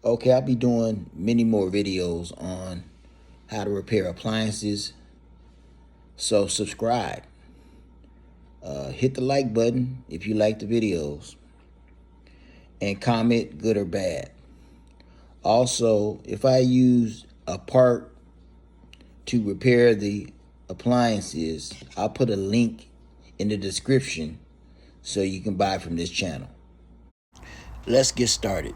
Okay, I'll be doing many more videos on how to repair appliances. So subscribe. Hit the like button if you like the videos. And comment good or bad. Also, if I use a part to repair the appliances, I'll put a link in the description so you can buy from this channel. Let's get started.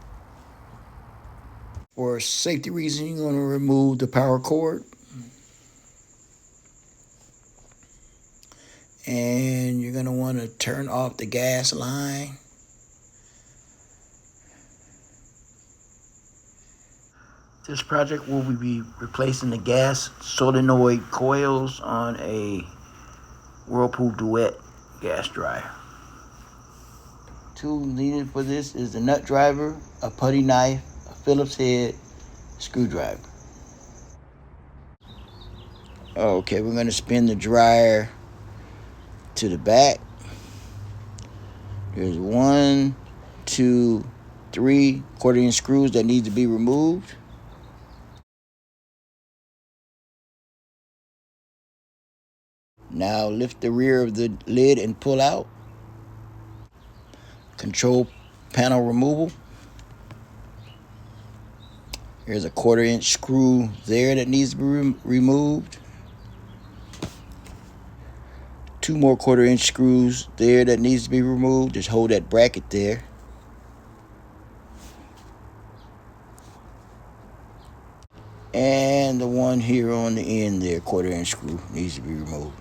For safety reasons, you're going to remove the power cord. And you're going to want to turn off the gas line. This project will be replacing the gas solenoid coils on a Whirlpool Duet gas dryer. Tools needed for this is a nut driver, a putty knife, a Phillips head, screwdriver. Okay, we're going to spin the dryer to the back. There's 1, 2, 3 quarter-inch screws that need to be removed. Now lift the rear of the lid and pull out. Control panel removal. There's a quarter-inch screw there that needs to be removed. 2 more quarter-inch screws there that needs to be removed. Just hold that bracket there. And the one here on the end there, quarter-inch screw, needs to be removed.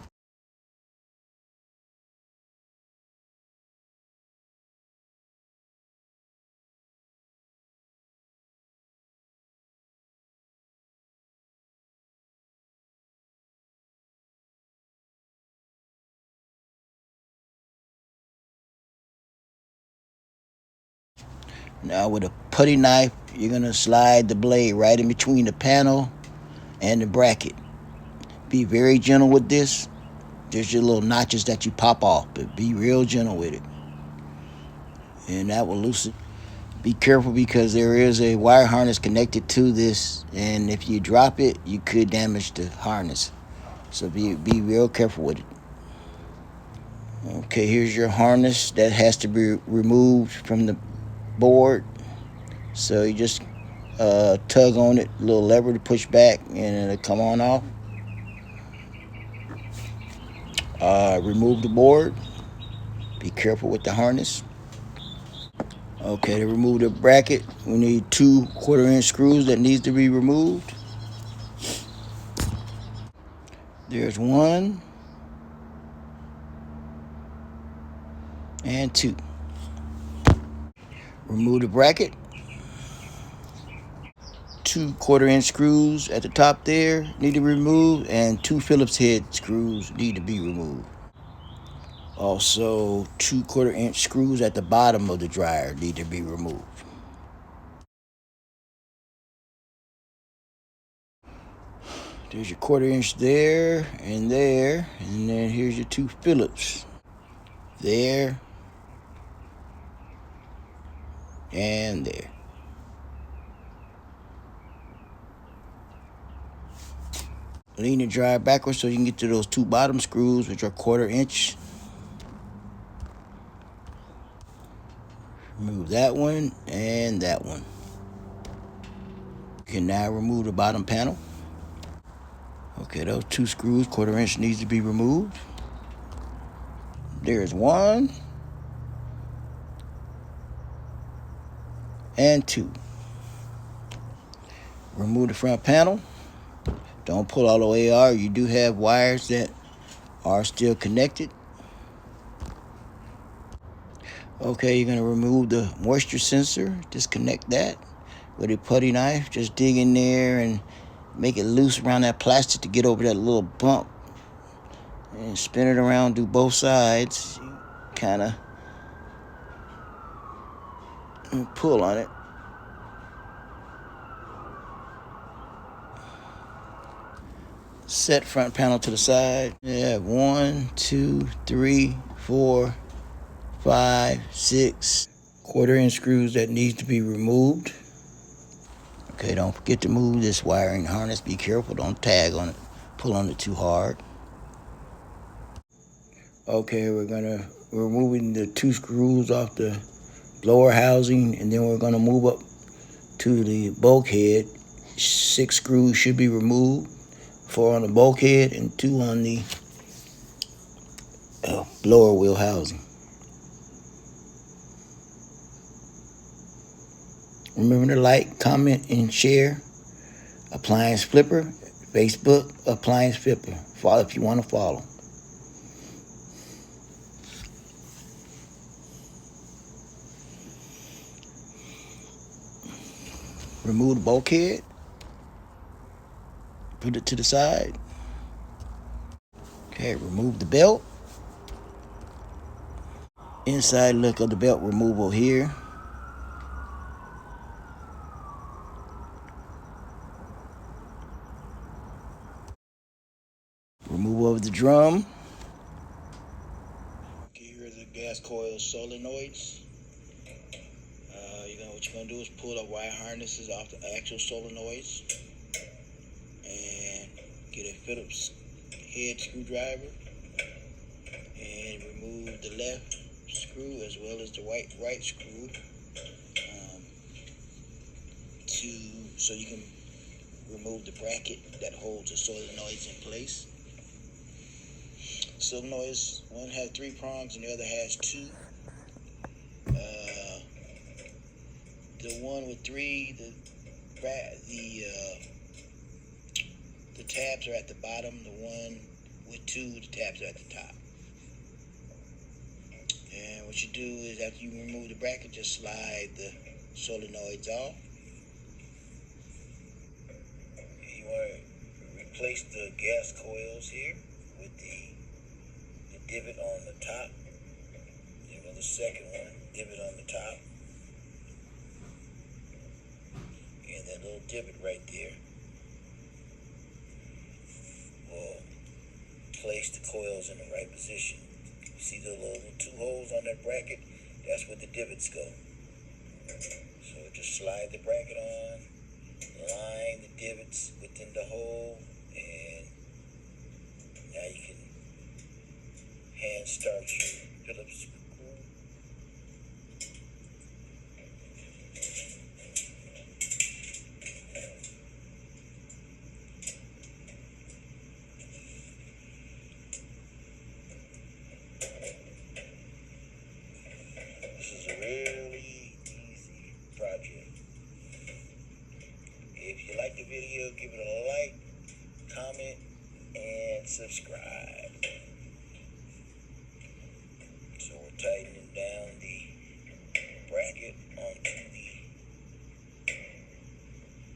Now with a putty knife, you're going to slide the blade right in between the panel and the bracket. Be very gentle with this. There's your little notches that you pop off, but be real gentle with it. And that will loosen. Be careful because there is a wire harness connected to this, and if you drop it, you could damage the harness. So be real careful with it. Okay, here's your harness that has to be removed from the board. So you just tug on it, a little lever to push back, and it'll come on off. Remove the board. Be careful with the harness. Okay, to remove the bracket, we need 2 quarter-inch screws that needs to be removed. There's 1 and 2. Remove the bracket. 2 quarter-inch screws at the top there need to be removed, and 2 Phillips head screws need to be removed. Also, 2 quarter-inch screws at the bottom of the dryer need to be removed. There's your quarter-inch there, and then here's your 2 Phillips. There, and there. Lean the dryer backwards so you can get to those 2 bottom screws, which are quarter-inch. Remove that one and that one. You can now remove the bottom panel. Okay, those 2 screws, quarter-inch, needs to be removed. There's 1 and 2. Remove the front panel. Don't pull all the way out. You do have wires that are still connected. Okay, you're going to remove the moisture sensor. Disconnect that with a putty knife. Just dig in there and make it loose around that plastic to get over that little bump. And spin it around, do both sides. Kind of pull on it. Set front panel to the side. Yeah, 1, 2, 3, 4, 5, 6 quarter-inch screws that need to be removed. Okay, don't forget to move this wiring harness. Be careful, don't tag on it, pull on it too hard. Okay, we're removing the 2 screws off the blower housing, and then we're gonna move up to the bulkhead. 6 screws should be removed, 4 on the bulkhead and 2 on the blower wheel housing. Remember to like, comment, and share. Appliance Flipper, Facebook, Appliance Flipper. Follow if you want to follow. Remove the bulkhead. Put it to the side. Okay, remove the belt. Inside look of the belt removal here. Removal of the drum. Okay, here's the gas coil solenoids. What you're gonna do is pull the wire harnesses off the actual solenoids and get a Phillips head screwdriver and remove the left screw as well as the right screw so you can remove the bracket that holds the solenoids in place. Solenoids, one has 3 prongs and the other has 2. The one with 3, the tabs are at the bottom. The one with 2, the tabs are at the top. And what you do is after you remove the bracket, just slide the solenoids off. You want to replace the gas coils here with the divot on the top. You know, the second one, divot on the top. And that little divot right there will place the coils in the right position. You see the little 2 holes on that bracket? That's where the divots go. So just slide the bracket on, line the divots within the hole, and now you can hand start your Phillips screw. This is a really easy project. If you like the video, give it a like, comment, and subscribe. So we're tightening down the bracket onto the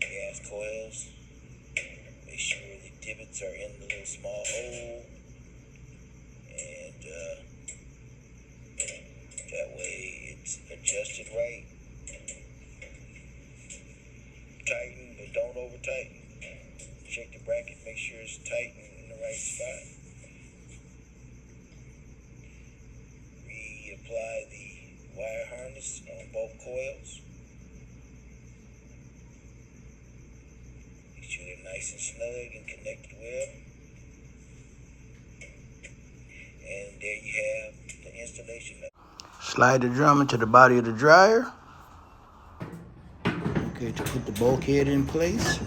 gas coils. Make sure the divots are in the little small hole, and that way it's adjusted right. Tighten, but don't over tighten. Check the bracket, make sure it's tight in the right spot. Reapply the wire harness on both coils. Make sure they're nice and snug and connected well. And there you have the installation. Slide the drum into the body of the dryer. Okay, to put the bulkhead in place.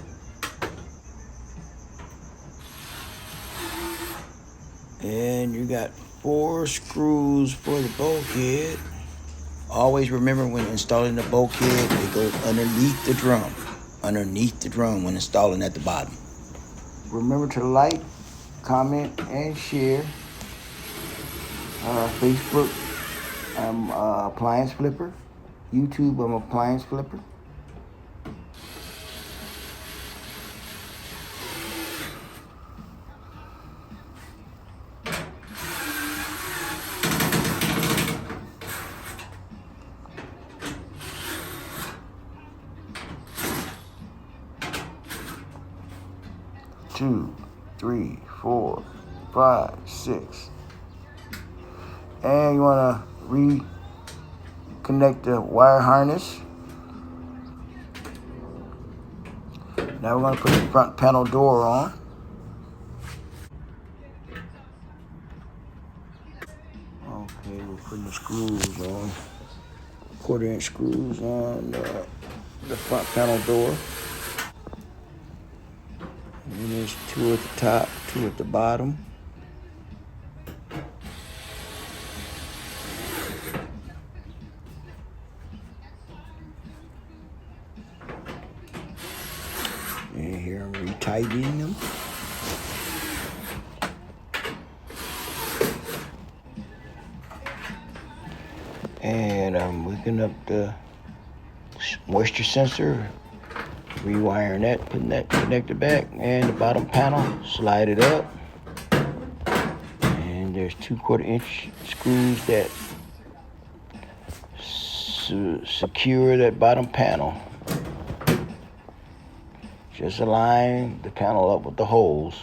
And you got 4 screws for the bulkhead. Always remember when installing the bulkhead, it goes underneath the drum. Underneath the drum when installing at the bottom. Remember to like, comment, and share. Facebook, I'm Appliance Flipper. YouTube, I'm Appliance Flipper. Two, 3, 4, 5, 6. And you want to reconnect the wire harness. Now we're going to put the front panel door on. Okay, we're putting the screws on. 1/4-inch screws on the front panel door. And there's 2 at the top, 2 at the bottom. And here I'm retightening them. And I'm hooking up the moisture sensor, rewiring that, putting that connector back, and the bottom panel, slide it up. And there's 2 1/4-inch screws that secure that bottom panel. Just align the panel up with the holes.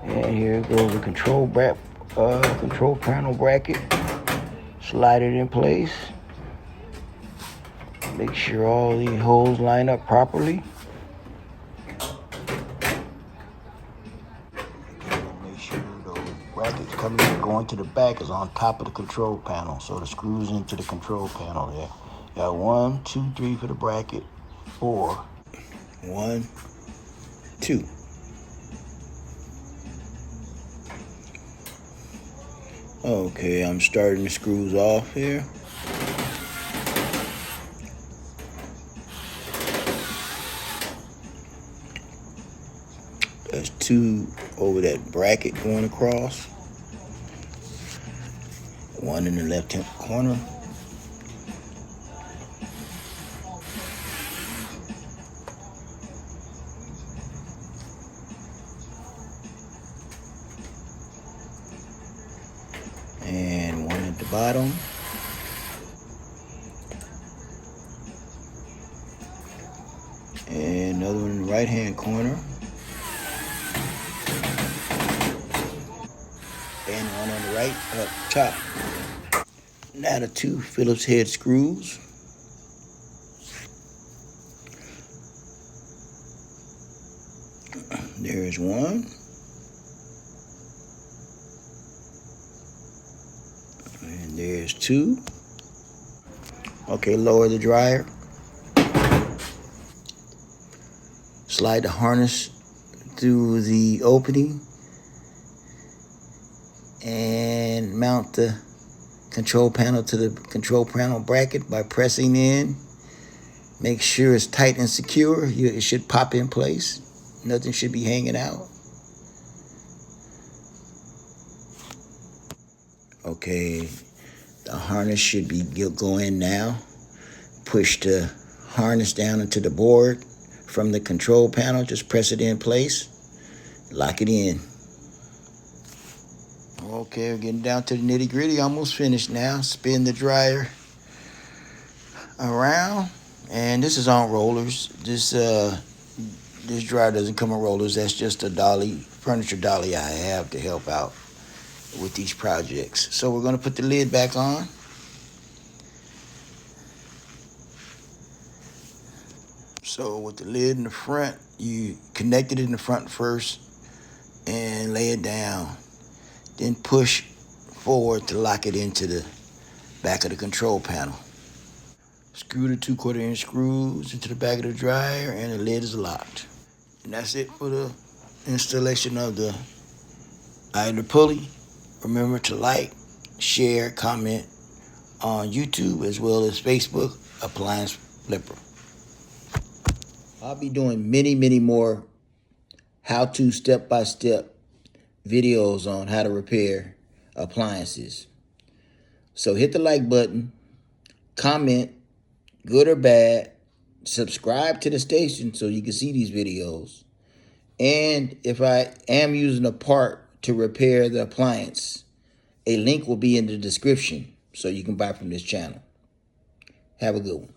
And here goes the control panel bracket. Slide it in place. Make sure all these holes line up properly. Make sure those brackets going to the back is on top of the control panel, so the screws into the control panel there. Got 1, 2, 3 for the bracket, 4. 1, 2. Okay, I'm starting the screws off here. There's 2 over that bracket going across. 1 in the left-hand corner. And 1 at the bottom. And another one in the right-hand corner. And 1 on the right up top. Now the 2 Phillips head screws. There's 1. And there's 2. Okay, lower the dryer. Slide the harness through the opening and mount the control panel to the control panel bracket by pressing in. Make sure it's tight and secure. It should pop in place. Nothing should be hanging out. Okay, the harness should be going now. Push the harness down into the board from the control panel. Just press it in place. Lock it in. Okay, we're getting down to the nitty-gritty. Almost finished now. Spin the dryer around. And this is on rollers. This dryer doesn't come on rollers. That's just a dolly, furniture dolly I have to help out with these projects. So we're going to put the lid back on. So with the lid in the front, you connect it in the front first and lay it down. Then push forward to lock it into the back of the control panel. Screw the 2 1/4-inch screws into the back of the dryer and the lid is locked. And that's it for the installation of the idler pulley. Remember to like, share, comment on YouTube as well as Facebook, Appliance Flipper. I'll be doing many more how-to step-by-step videos on how to repair appliances. So hit the like button, comment, good or bad, subscribe to the station so you can see these videos. And if I am using a part to repair the appliance, a link will be in the description so you can buy from this channel. Have a good one.